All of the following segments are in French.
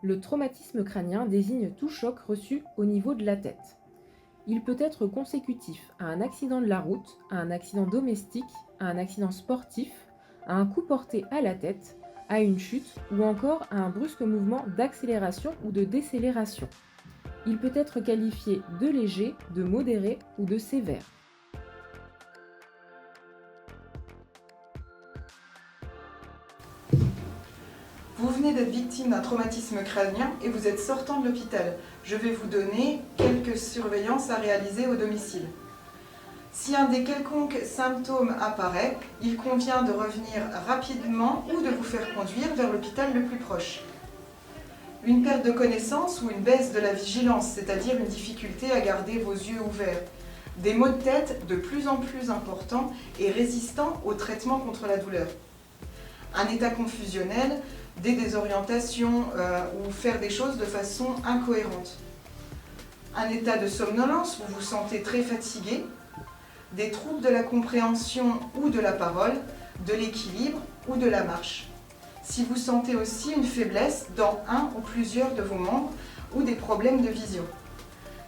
Le traumatisme crânien désigne tout choc reçu au niveau de la tête. Il peut être consécutif à un accident de la route, à un accident domestique, à un accident sportif, à un coup porté à la tête, à une chute ou encore à un brusque mouvement d'accélération ou de décélération. Il peut être qualifié de léger, de modéré ou de sévère. Vous venez d'être victime d'un traumatisme crânien et vous êtes sortant de l'hôpital. Je vais vous donner quelques surveillances à réaliser au domicile. Si un des quelconques symptômes apparaît, il convient de revenir rapidement ou de vous faire conduire vers l'hôpital le plus proche. Une perte de connaissance ou une baisse de la vigilance, c'est-à-dire une difficulté à garder vos yeux ouverts. Des maux de tête de plus en plus importants et résistants au traitement contre la douleur. Un état confusionnel, des désorientations ou faire des choses de façon incohérente. Un état de somnolence, vous vous sentez très fatigué. Des troubles de la compréhension ou de la parole, de l'équilibre ou de la marche. Si vous sentez aussi une faiblesse dans un ou plusieurs de vos membres ou des problèmes de vision.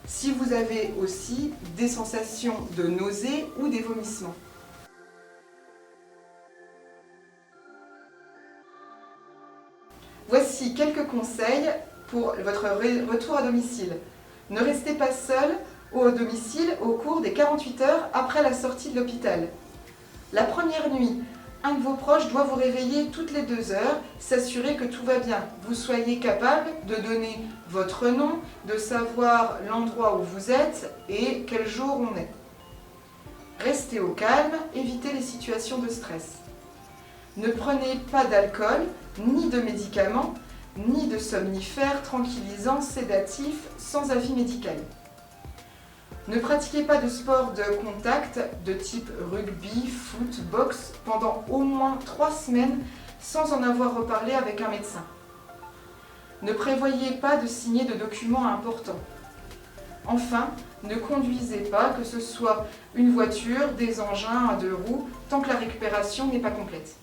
Si vous avez aussi des sensations de nausée ou des vomissements. Voici quelques conseils pour votre retour à domicile. Ne restez pas seul au domicile au cours des 48 heures après la sortie de l'hôpital. La première nuit, un de vos proches doit vous réveiller toutes les 2 heures, s'assurer que tout va bien. Vous soyez capable de donner votre nom, de savoir l'endroit où vous êtes et quel jour on est. Restez au calme, évitez les situations de stress. Ne prenez pas d'alcool, ni de médicaments, ni de somnifères, tranquillisants, sédatifs, sans avis médical. Ne pratiquez pas de sport de contact de type rugby, foot, boxe pendant au moins 3 semaines sans en avoir reparlé avec un médecin. Ne prévoyez pas de signer de documents importants. Enfin, ne conduisez pas, que ce soit une voiture, des engins à 2 roues, tant que la récupération n'est pas complète.